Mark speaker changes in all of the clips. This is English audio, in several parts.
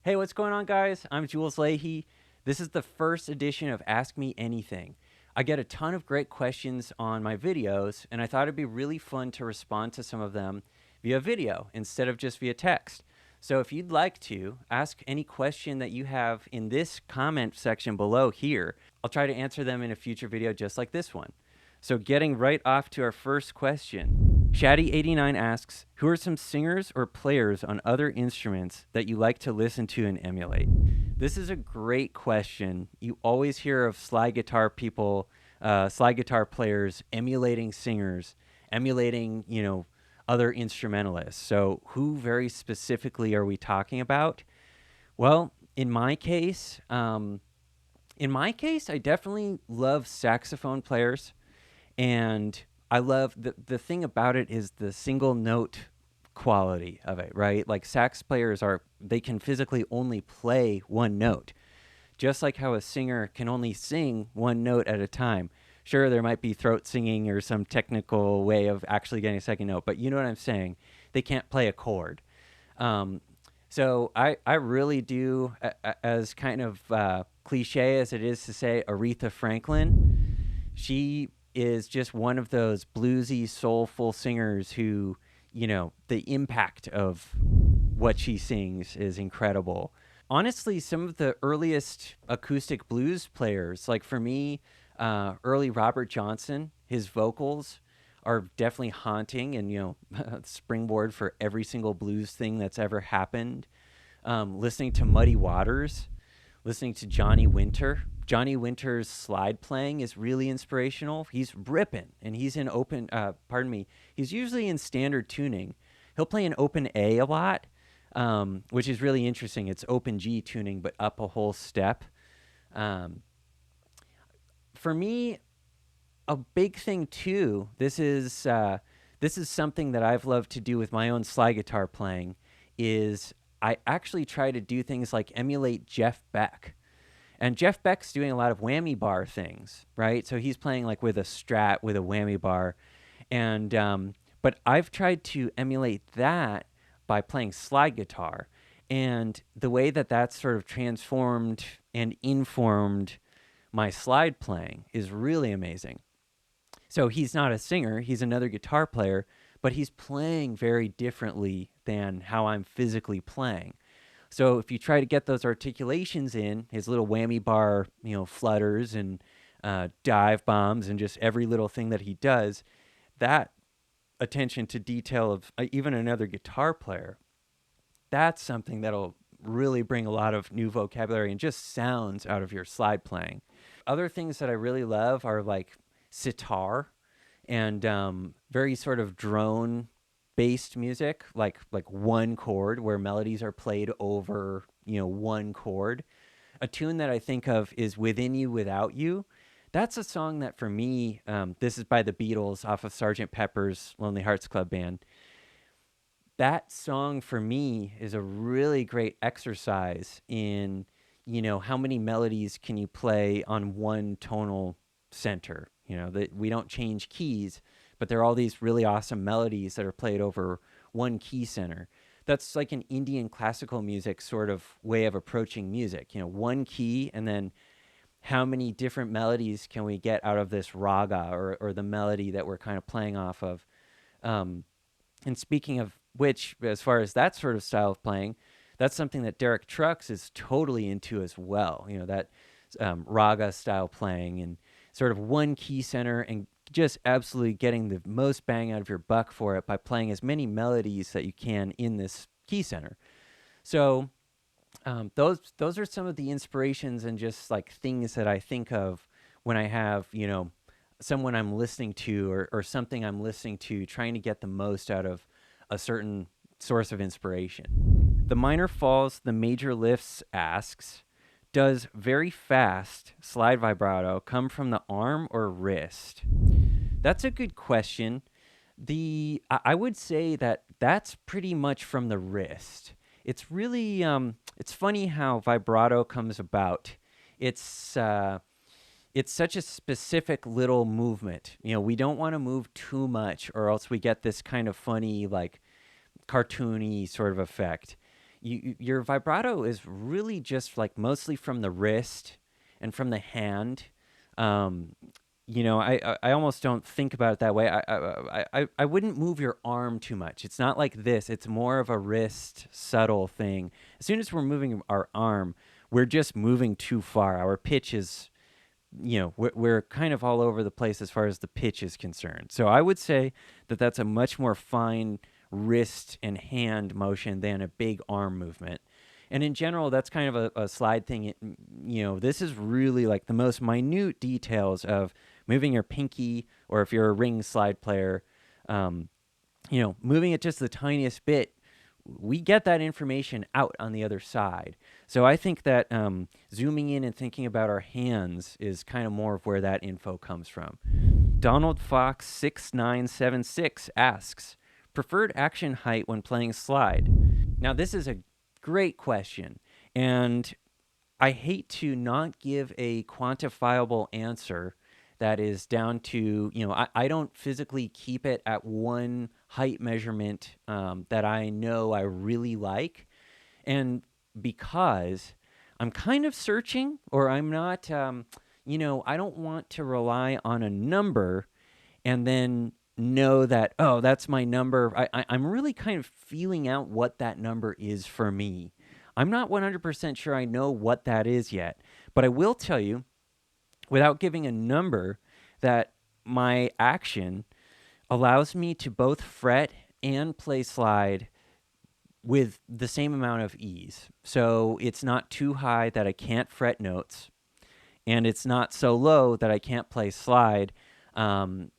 Speaker 1: Hey, what's going on, guys? I'm Jules Leyhe. This is the first edition of Ask Me Anything. I get a ton of great questions on my videos, and I thought it'd be really fun to respond to some of them via video instead of just via text. So if you'd like to ask any question that you have in this comment section below here, I'll try to answer them in a future video just like this one. So getting right off to our first question. Shaddy89 asks, who are some singers or players on other instruments that you like to listen to and emulate? This is a great question. You always hear of slide guitar people, slide guitar players emulating singers, emulating, other instrumentalists. So who very specifically are we talking about? Well, in my case, I definitely love saxophone players. And I love the thing about it is the single note quality of it, right? Like sax players they can physically only play one note, just like how a singer can only sing one note at a time. Sure, there might be throat singing or some technical way of actually getting a second note, but you know what I'm saying? They can't play a chord. Um, so I really do, as kind of cliche as it is to say Aretha Franklin, she is just one of those bluesy, soulful singers who, the impact of what she sings is incredible. Honestly, some of the earliest acoustic blues players, like for me, early Robert Johnson, his vocals are definitely haunting and, springboard for every single blues thing that's ever happened. Listening to Muddy Waters, listening to Johnny Winter. Johnny Winter's slide playing is really inspirational. He's ripping, and he's in he's usually in standard tuning. He'll play in open A a lot, which is really interesting. It's open G tuning, but up a whole step. Um, for me, a big thing too. This is something that I've loved to do with my own slide guitar playing. Is I actually try to do things like emulate Jeff Beck. And Jeff Beck's doing a lot of whammy bar things, right? So he's playing like with a Strat with a whammy bar, and but I've tried to emulate that by playing slide guitar, and the way that that's sort of transformed and informed my slide playing is really amazing. So he's not a singer, he's another guitar player, but he's playing very differently than how I'm physically playing. So if you try to get those articulations in, his little whammy bar, flutters and dive bombs and just every little thing that he does, that attention to detail of even another guitar player, that's something that'll really bring a lot of new vocabulary and just sounds out of your slide playing. Other things that I really love are like sitar and very sort of drone based music, like one chord where melodies are played over one chord. A tune that I think of is "Within You, Without You." That's a song that for me, this is by the Beatles off of Sgt. Pepper's Lonely Hearts Club Band. That song for me is a really great exercise in how many melodies can you play on one tonal center. That we don't change keys, but there are all these really awesome melodies that are played over one key center. That's like an Indian classical music sort of way of approaching music. One key, and then how many different melodies can we get out of this raga or the melody that we're kind of playing off of. And speaking of which, as far as that sort of style of playing, that's something that Derek Trucks is totally into as well. That raga style playing and sort of one key center and just absolutely getting the most bang out of your buck for it by playing as many melodies that you can in this key center. So those are some of the inspirations and just like things that I think of when I have someone I'm listening to or something I'm listening to, trying to get the most out of a certain source of inspiration. The Minor Falls, the Major Lifts asks, does very fast slide vibrato come from the arm or wrist? That's a good question. I would say that that's pretty much from the wrist. It's really it's funny how vibrato comes about. It's it's such a specific little movement. We don't want to move too much, or else we get this kind of funny, like cartoony sort of effect. your vibrato is really just like mostly from the wrist and from the hand. Um, I almost don't think about it that way. I wouldn't move your arm too much. It's not like this. It's more of a wrist subtle thing. As soon as we're moving our arm, we're just moving too far. Our pitch is, we're kind of all over the place as far as the pitch is concerned. So I would say that that's a much more fine wrist and hand motion than a big arm movement. And in general, that's kind of a slide thing. This is really like the most minute details of moving your pinky, or if you're a ring slide player, moving it just the tiniest bit. We get that information out on the other side. So I think that zooming in and thinking about our hands is kind of more of where that info comes from. Donald Fox 6976 asks, preferred action height when playing slide. Now, this is a great question, and I hate to not give a quantifiable answer that is down to, I don't physically keep it at one height measurement that I know I really like. And because I'm kind of searching, or I'm not, I don't want to rely on a number and then know that, oh, that's my number. I'm really kind of feeling out what that number is for me. I'm not 100% sure I know what that is yet, but I will tell you, without giving a number, that my action allows me to both fret and play slide with the same amount of ease. So it's not too high that I can't fret notes, and it's not so low that I can't play slide and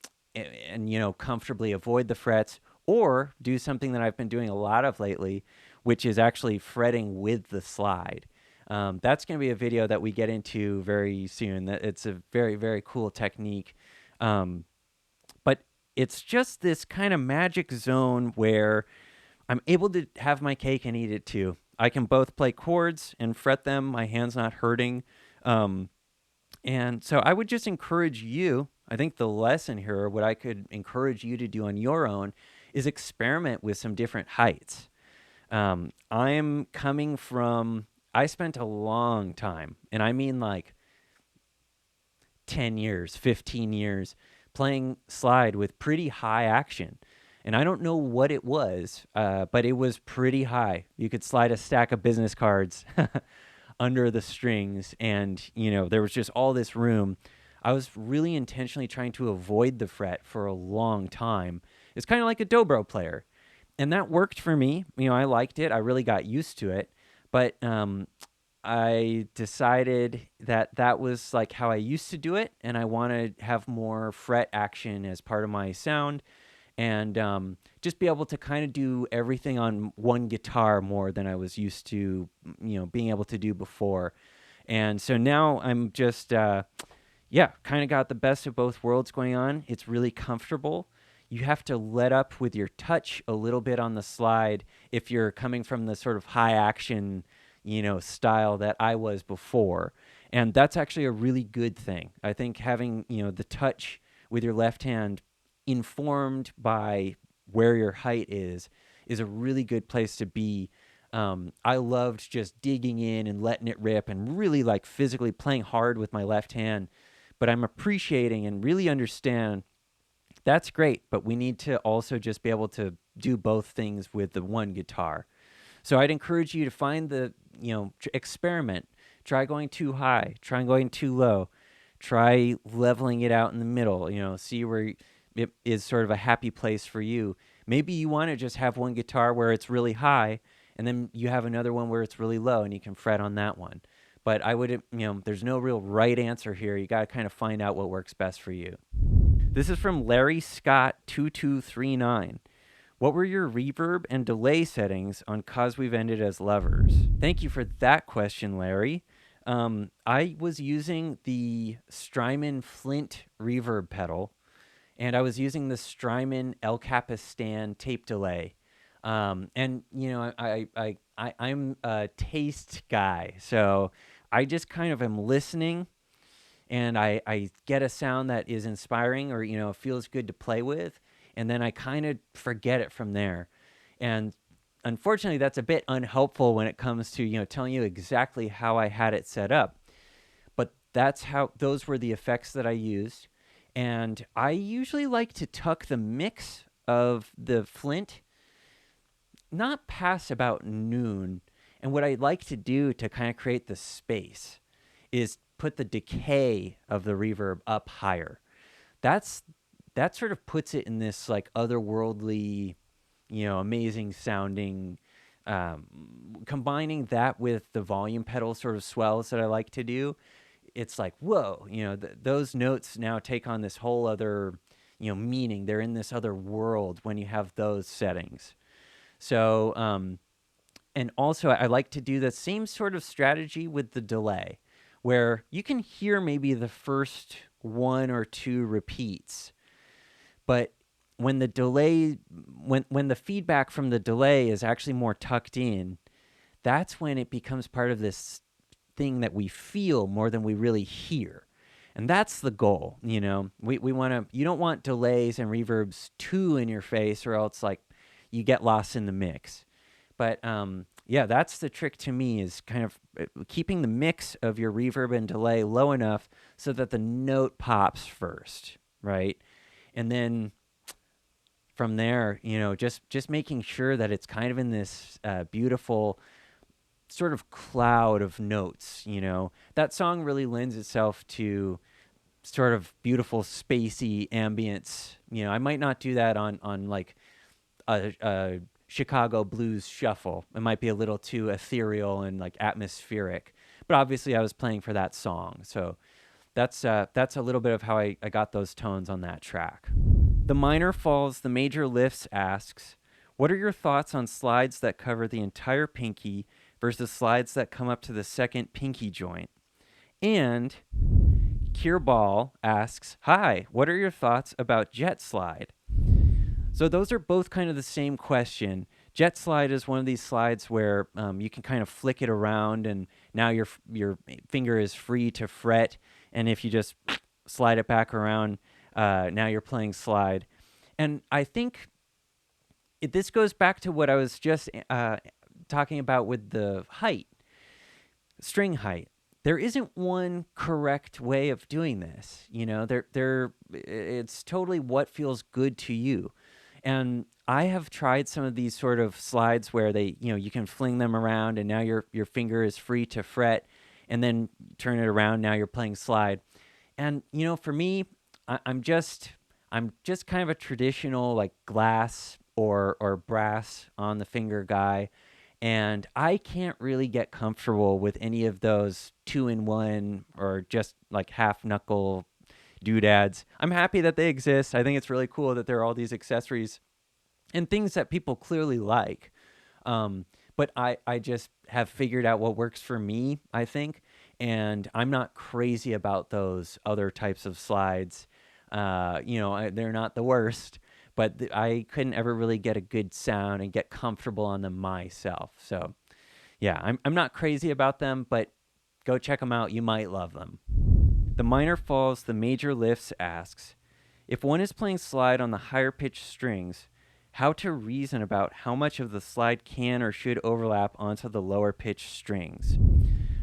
Speaker 1: comfortably avoid the frets, or do something that I've been doing a lot of lately, which is actually fretting with the slide. That's going to be a video that we get into very soon. It's a very, very cool technique. But it's just this kind of magic zone where I'm able to have my cake and eat it too. I can both play chords and fret them. My hand's not hurting. And so I would just encourage you, I think the lesson here, what I could encourage you to do on your own, is experiment with some different heights. I'm coming from, I spent a long time, and I mean like 10 years, 15 years, playing slide with pretty high action. And I don't know what it was, but it was pretty high. You could slide a stack of business cards under the strings, and, there was just all this room. I was really intentionally trying to avoid the fret for a long time. It's kind of like a dobro player. And that worked for me. I liked it. I really got used to it. But I decided that that was like how I used to do it, and I want to have more fret action as part of my sound, and just be able to kind of do everything on one guitar more than I was used to, being able to do before. And so now I'm just, kind of got the best of both worlds going on. It's really comfortable. You have to let up with your touch a little bit on the slide if you're coming from the sort of high action, style that I was before. And that's actually a really good thing. I think having, the touch with your left hand informed by where your height is a really good place to be. I loved just digging in and letting it rip and really like physically playing hard with my left hand. But I'm appreciating and really understand that's great, but we need to also just be able to do both things with the one guitar. So I'd encourage you to find the, experiment. Try going too high. Try going too low. Try leveling it out in the middle. See where it is sort of a happy place for you. Maybe you want to just have one guitar where it's really high, and then you have another one where it's really low, and you can fret on that one. But I would, there's no real right answer here. You got to kind of find out what works best for you. This is from Larry Scott 2239. What were your reverb and delay settings on "'Cause We've Ended as Lovers"? Thank you for that question, Larry. I was using the Strymon Flint reverb pedal, and I was using the Strymon El Capistan tape delay. I'm a taste guy, so I just kind of am listening, and I get a sound that is inspiring, or feels good to play with, and then I kind of forget it from there. And unfortunately, that's a bit unhelpful when it comes to, telling you exactly how I had it set up. But those were the effects that I used. And I usually like to tuck the mix of the Flint not past about noon. And what I like to do to kind of create the space is put the decay of the reverb up higher. That's that sort of puts it in this like otherworldly, amazing sounding. Combining that with the volume pedal sort of swells that I like to do, it's like, whoa, those notes now take on this whole other, meaning. They're in this other world when you have those settings. So, and also I like to do the same sort of strategy with the delay, where you can hear maybe the first one or two repeats, but when the delay, when the feedback from the delay is actually more tucked in, that's when it becomes part of this thing that we feel more than we really hear. And that's the goal, We want to, you don't want delays and reverbs too in your face, or else like you get lost in the mix. But yeah, that's the trick to me, is kind of keeping the mix of your reverb and delay low enough so that the note pops first, right? And then from there, just making sure that it's kind of in this beautiful sort of cloud of notes. That song really lends itself to sort of beautiful spacey ambience. I might not do that on like a Chicago blues shuffle. It might be a little too ethereal and like atmospheric, but obviously I was playing for that song. So that's a little bit of how I got those tones on that track. The Minor Falls, the Major Lifts asks, what are your thoughts on slides that cover the entire pinky versus slides that come up to the second pinky joint? And Kirball asks, hi, what are your thoughts about jet slide? So those are both kind of the same question. Jet slide is one of these slides where you can kind of flick it around, and now your finger is free to fret. And if you just slide it back around, now you're playing slide. And I think this goes back to what I was just talking about with the height, string height. There isn't one correct way of doing this. It's totally what feels good to you. And I have tried some of these sort of slides where they, you can fling them around, and now your finger is free to fret, and then turn it around. Now you're playing slide. And, for me, I'm just kind of a traditional like glass or brass on the finger guy. And I can't really get comfortable with any of those 2-in-1 or just like half knuckle doodads. I'm happy that they exist. I think it's really cool that there are all these accessories and things that people clearly like. But I just have figured out what works for me, I think. And I'm not crazy about those other types of slides. They're not the worst, but I couldn't ever really get a good sound and get comfortable on them myself. So yeah, I'm not crazy about them, but go check them out. You might love them. The Minor Falls, the Major Lifts asks, if one is playing slide on the higher pitched strings, how to reason about how much of the slide can or should overlap onto the lower pitched strings.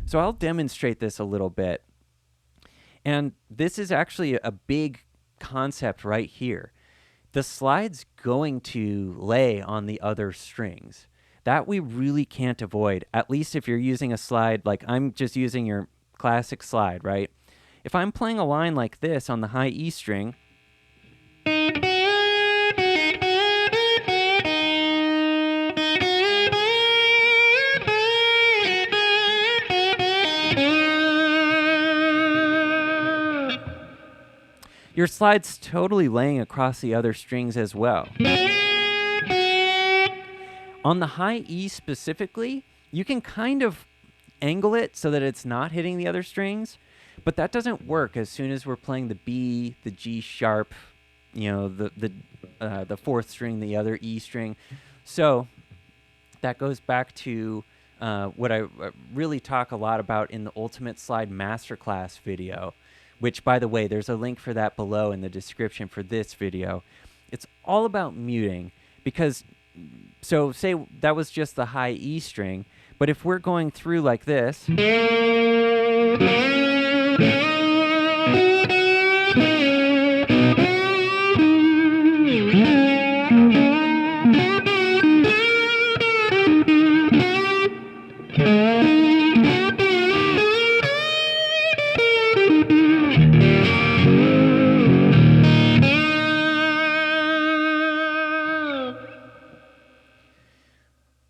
Speaker 1: So I'll demonstrate this a little bit. And this is actually a big concept right here. The slide's going to lay on the other strings. That we really can't avoid, at least if you're using a slide like I'm just using your classic slide, right? If I'm playing a line like this on the high E string, your slide's totally laying across the other strings as well. On the high E specifically, you can kind of angle it so that it's not hitting the other strings, but that doesn't work as soon as we're playing the B, the G sharp, the fourth string, the other E string. So that goes back to what I really talk a lot about in the Ultimate Slide Masterclass video, which, by the way, there's a link for that below in the description for this video. It's all about muting, because So say that was just the high E string, but if we're going through like this,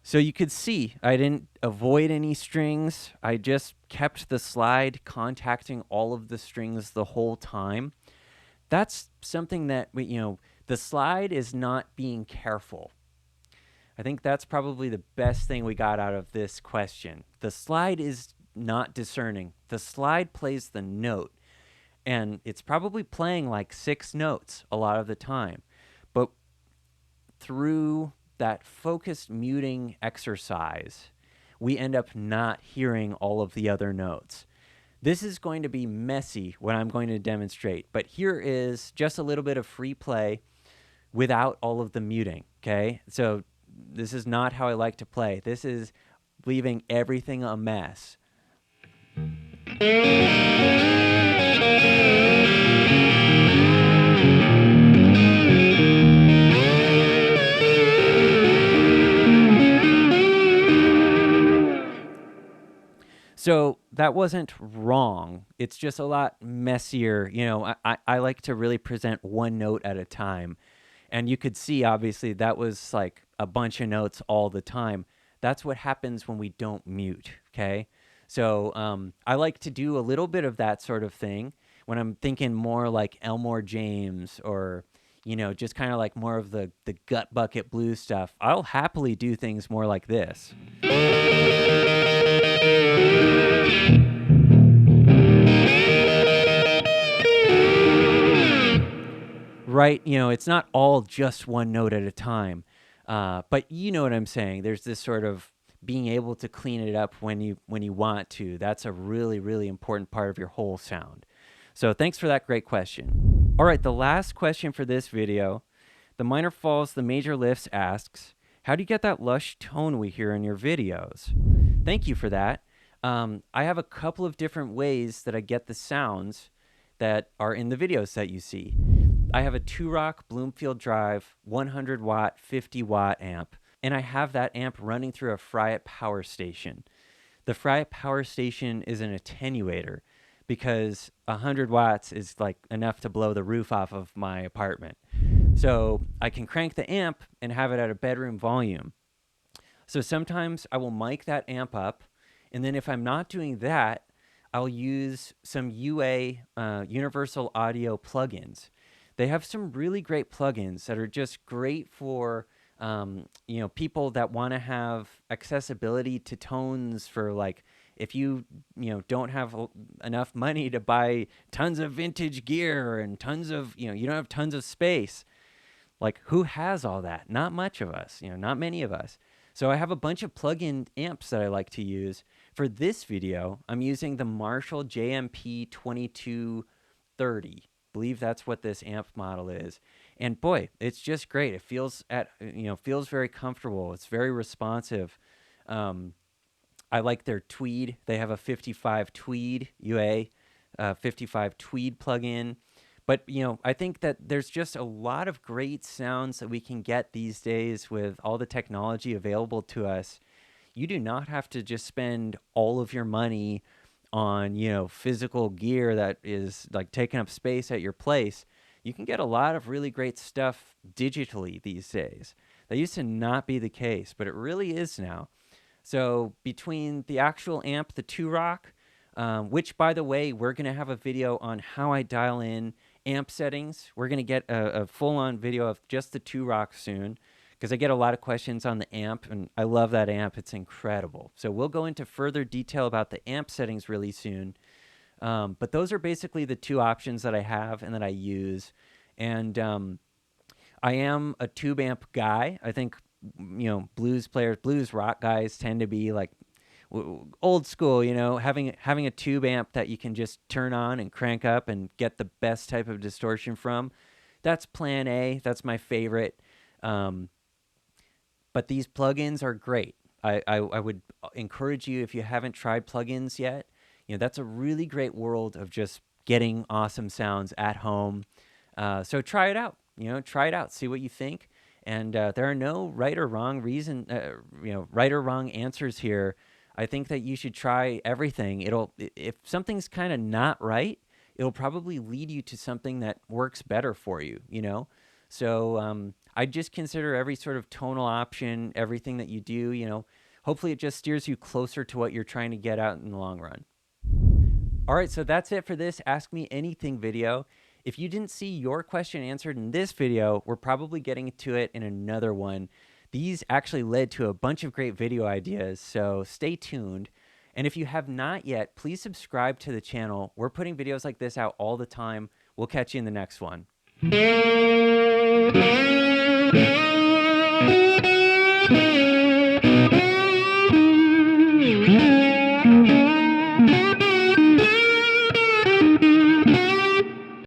Speaker 1: so you could see I didn't avoid any strings. I just kept the slide contacting all of the strings the whole time. That's something that, the slide is not being careful. I think that's probably the best thing we got out of this question. The slide is not discerning. The slide plays the note, and it's probably playing like 6 notes a lot of the time. But through that focused muting exercise, we end up not hearing all of the other notes. This is going to be messy what I'm going to demonstrate, but here is just a little bit of free play without all of the muting, okay? So this is not how I like to play. This is leaving everything a mess. So that wasn't wrong. It's just a lot messier. I like to really present one note at a time. And you could see, obviously, that was like a bunch of notes all the time. That's what happens when we don't mute, okay? So I like to do a little bit of that sort of thing when I'm thinking more like Elmore James or, just kind of like more of the gut bucket blues stuff. I'll happily do things more like this. Right, it's not all just one note at a time, but you know what I'm saying. There's this sort of being able to clean it up when you want to. That's a really, really important part of your whole sound. So thanks for that great question. All right, the last question for this video, the minor falls, the major lifts asks, how do you get that lush tone we hear in your videos? Thank you for that. I have a couple of different ways that I get the sounds that are in the videos that you see. I have a 2-rock Bloomfield Drive 100 watt 50 watt amp, and I have that amp running through a Fryette power station. The Fryette power station is an attenuator because 100 watts is like enough to blow the roof off of my apartment. So I can crank the amp and have it at a bedroom volume. So sometimes I will mic that amp up, and then if I'm not doing that, I'll use some UA, Universal Audio plugins. They have some really great plugins that are just great for, people that want to have accessibility to tones for like, if you don't have enough money to buy tons of vintage gear and tons of, you don't have tons of space. Like, who has all that? Not much of us, not many of us. So I have a bunch of plug-in amps that I like to use. For this video, I'm using the Marshall JMP 2230. Believe that's what this amp model is. And boy, it's just great. It feels feels very comfortable. It's very responsive. I like their Tweed. They have a 55 Tweed UA, 55 Tweed plugin. But, I think that there's just a lot of great sounds that we can get these days with all the technology available to us. You do not have to just spend all of your money on, physical gear that is like taking up space at your place. You can get a lot of really great stuff digitally these days. That used to not be the case, but it really is now. So between the actual amp, the 2-rock, which, by the way, we're going to have a video on how I dial in amp settings. We're going to get a full-on video of just the 2-rock soon, because I get a lot of questions on the amp, and I love that amp. It's incredible. So we'll go into further detail about the amp settings really soon. But those are basically the two options that I have and that I use. And I am a tube amp guy. I think, blues players, blues rock guys tend to be like old school, having a tube amp that you can just turn on and crank up and get the best type of distortion from. That's plan A. That's my favorite. But these plugins are great. I would encourage you, if you haven't tried plugins yet, that's a really great world of just getting awesome sounds at home. So try it out. Try it out. See what you think. And there are no right or wrong answers here. I think that you should try everything. If something's kind of not right, it'll probably lead you to something that works better for you. So I just consider every sort of tonal option, everything that you do, hopefully it just steers you closer to what you're trying to get out in the long run. All right, so that's it for this Ask Me Anything video. If you didn't see your question answered in this video, we're probably getting to it in another one. These actually led to a bunch of great video ideas, so stay tuned. And if you have not yet, please subscribe to the channel. We're putting videos like this out all the time. We'll catch you in the next one.